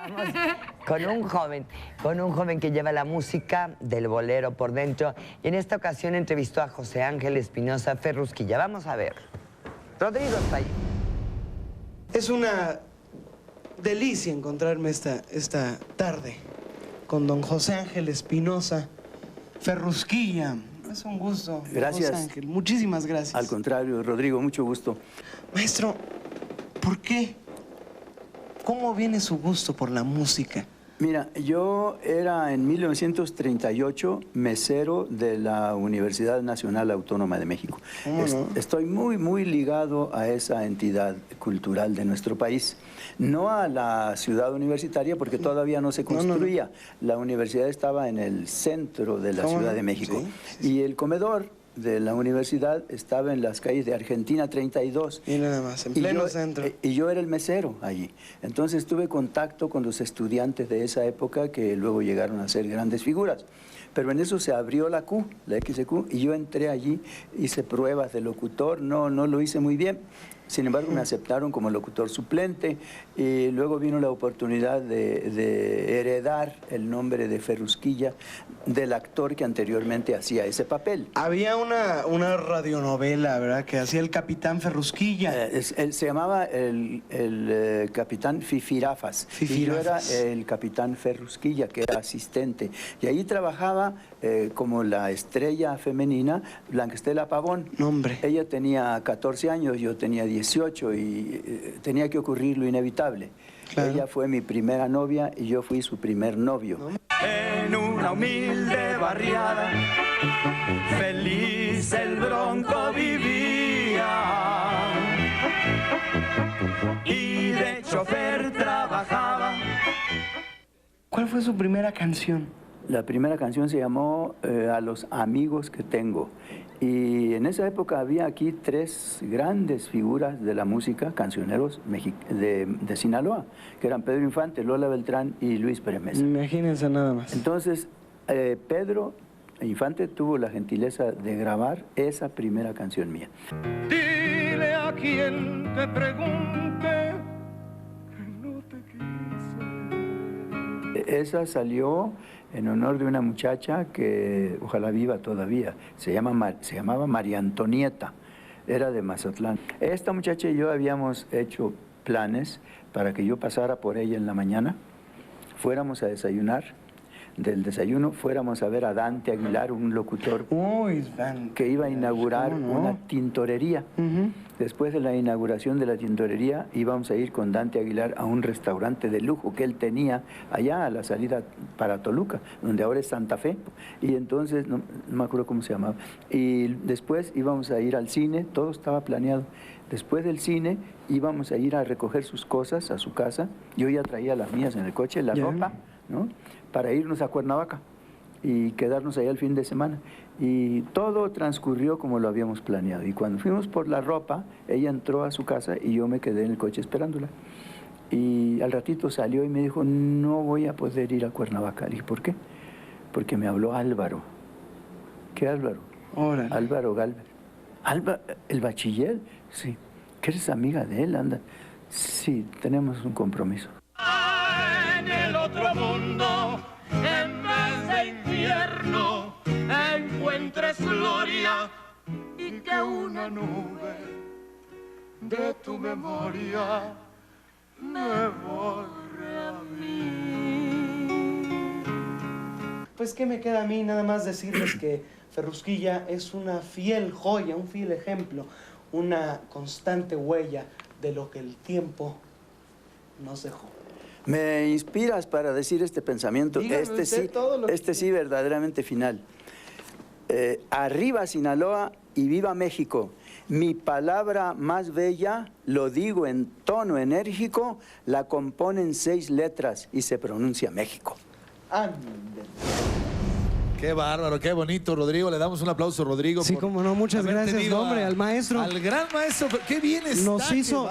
Vamos con un joven que lleva la música del bolero por dentro y en esta ocasión entrevistó a José Ángel Espinosa Ferrusquilla. Vamos a ver. Rodrigo está ahí. Es una delicia encontrarme esta tarde con don José Ángel Espinosa Ferrusquilla. Es un gusto. Gracias. José Ángel, muchísimas gracias. Al contrario, Rodrigo, mucho gusto. Maestro, ¿por qué? ¿Cómo viene su gusto por la música? Mira, yo era en 1938 mesero de la Universidad Nacional Autónoma de México. ¿Cómo no? Estoy muy ligado a esa entidad cultural de nuestro país. No a la ciudad universitaria, porque todavía no se construía. La universidad estaba en el centro de la Ciudad de México. Sí. Y el comedor de la universidad estaba en las calles de Argentina 32. Y nada más, en pleno centro. Y yo era el mesero allí. Entonces tuve contacto con los estudiantes de esa época que luego llegaron a ser grandes figuras. Pero en eso se abrió la Q, la XQ, y yo entré allí, hice pruebas de locutor, no lo hice muy bien. Sin embargo, me aceptaron como locutor suplente y luego vino la oportunidad de heredar el nombre de Ferrusquilla del actor que anteriormente hacía ese papel. Había una radionovela, ¿verdad?, que hacía el Capitán Ferrusquilla. Él se llamaba el Capitán Fifirafas. Y yo era el Capitán Ferrusquilla, que era asistente. Y ahí trabajaba como la estrella femenina, Blanca Estela Pavón. Nombre. Ella tenía 14 años, yo tenía 18 y tenía que ocurrir lo inevitable. Claro. Ella fue mi primera novia y yo fui su primer novio. En una humilde barriada, feliz el Bronco vivía y de chofer trabajaba. ¿Cuál fue su primera canción? La primera canción se llamó A los amigos que tengo. Y en esa época había aquí tres grandes figuras de la música, cancioneros de Sinaloa, que eran Pedro Infante, Lola Beltrán y Luis Pérez Mesa. Imagínense nada más. Entonces, Pedro Infante tuvo la gentileza de grabar esa primera canción mía. Dile a quien te pregunte que no te quise. Esa salió en honor de una muchacha que ojalá viva todavía, se llamaba María Antonieta, era de Mazatlán. Esta muchacha y yo habíamos hecho planes para que yo pasara por ella en la mañana, fuéramos a desayunar, del desayuno fuéramos a ver a Dante Aguilar, un locutor que iba a inaugurar una tintorería. Después de la inauguración de la tintorería íbamos a ir con Dante Aguilar a un restaurante de lujo que él tenía allá a la salida para Toluca, donde ahora es Santa Fe. Y entonces, no me acuerdo cómo se llamaba. Y después íbamos a ir al cine, todo estaba planeado. Después del cine íbamos a ir a recoger sus cosas a su casa. Yo ya traía las mías en el coche, la ropa, ¿no?, para irnos a Cuernavaca y quedarnos ahí el fin de semana. Y todo transcurrió como lo habíamos planeado. Y cuando fuimos por la ropa, ella entró a su casa y yo me quedé en el coche esperándola. Y al ratito salió y me dijo, no voy a poder ir a Cuernavaca. Le dije, ¿por qué? Porque me habló Álvaro. ¿Qué Álvaro? Órale. Álvaro Galvez. ¿El bachiller? Sí. ¿Que eres amiga de él? Anda. Sí, tenemos un compromiso. En el otro mundo, en vez de infierno, encuentres gloria y que una nube de tu memoria me borre a mí. Pues qué me queda a mí nada más decirles que Ferrusquilla es una fiel joya, un fiel ejemplo, una constante huella de lo que el tiempo nos dejó. Me inspiras para decir este pensamiento. Dígame este sí, verdaderamente final. Arriba Sinaloa y viva México. Mi palabra más bella, lo digo en tono enérgico, la componen 6 letras y se pronuncia México. Ándale. Qué bárbaro, qué bonito, Rodrigo. Le damos un aplauso, Rodrigo. Sí, como no, muchas gracias, hombre, al maestro. Al gran maestro, qué bien está.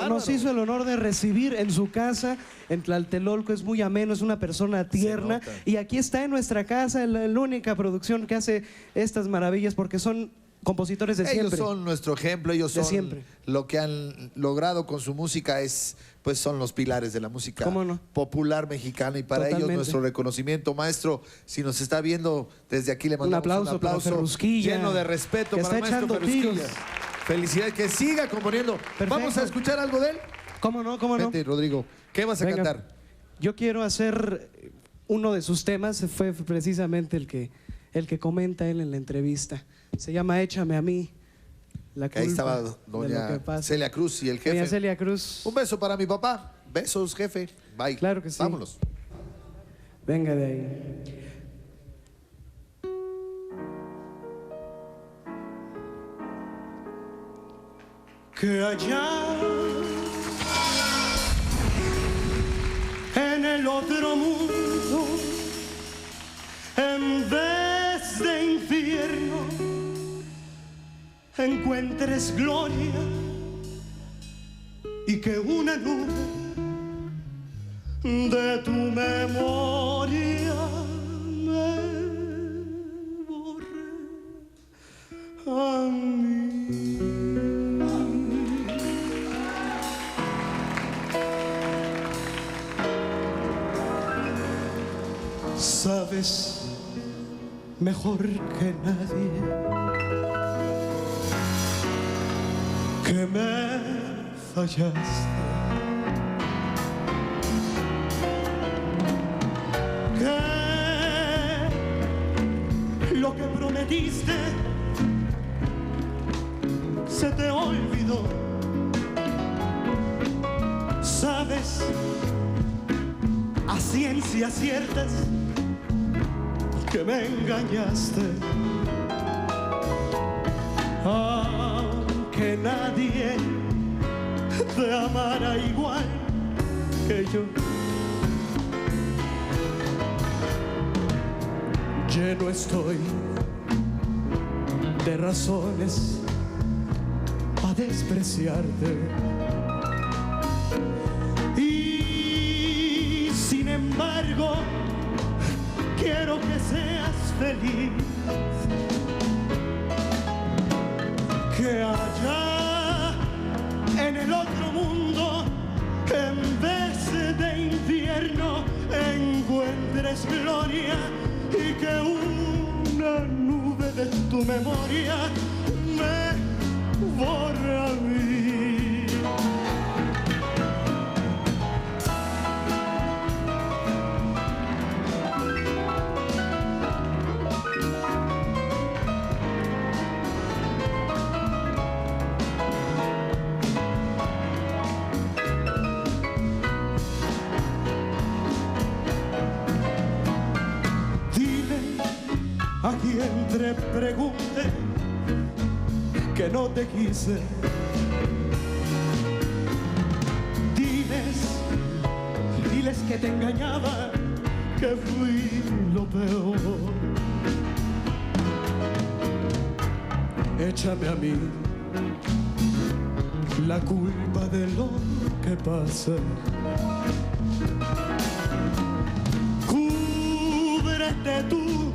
Nos hizo el honor de recibir en su casa, en Tlaltelolco. Es muy ameno, es una persona tierna. Y aquí está en nuestra casa, la única producción que hace estas maravillas, porque son compositores de Ellos siempre. son nuestro ejemplo, ellos De son siempre. lo que han logrado con su música, pues son los pilares de la música ¿Cómo no? popular mexicana, y para ellos Totalmente. nuestro reconocimiento. Maestro, si nos está viendo desde aquí, le Un mandamos aplauso para Ferrusquilla, lleno de respeto que para está el maestro echando Ferrusquilla. tiros. Felicidades, que siga componiendo. Perfecto. ¿Vamos a escuchar algo de él? ¿Cómo no? ¿Cómo no? Vete, Rodrigo, ¿qué vas a Venga. cantar? Yo quiero hacer uno de sus temas, fue precisamente el que comenta él en la entrevista. Se llama Échame a mí. La Que ahí culpa estaba de lo doña que pasa. Celia Cruz y el jefe. Doña Celia Cruz. Un beso para mi papá. Besos, jefe. Bye. Claro que sí. Vámonos. Venga de ahí. Que allá en el otro mundo, en vez de infierno, encuentres gloria y que una nube de tu memoria me borre a mí. Sabes mejor que nadie que me fallaste, que lo que prometiste se te olvidó. Sabes a ciencias ciertas que me engañaste, aunque nadie te amara igual que yo. Lleno estoy de razones a despreciarte, y sin embargo quiero que seas feliz, que allá en el otro mundo, en vez de infierno, encuentres gloria y que una nube de tu memoria me borre a mí. A quien te pregunte que no te quise, diles que te engañaba, que fui lo peor. Échame a mí la culpa de lo que pasa. Cúbrete tú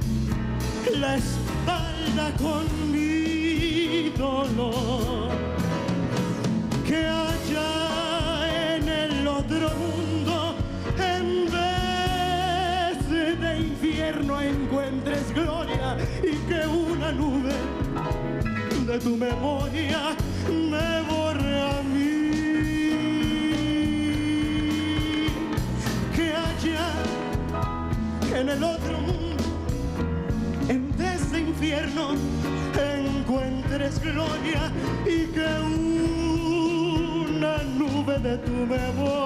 la espalda con mi dolor, que allá en el otro mundo, en vez de infierno, encuentres gloria y que una nube de tu memoria me borre a mí, que allá en el otro mundo, en vez de infierno, encuentres gloria y que una nube de tu memoria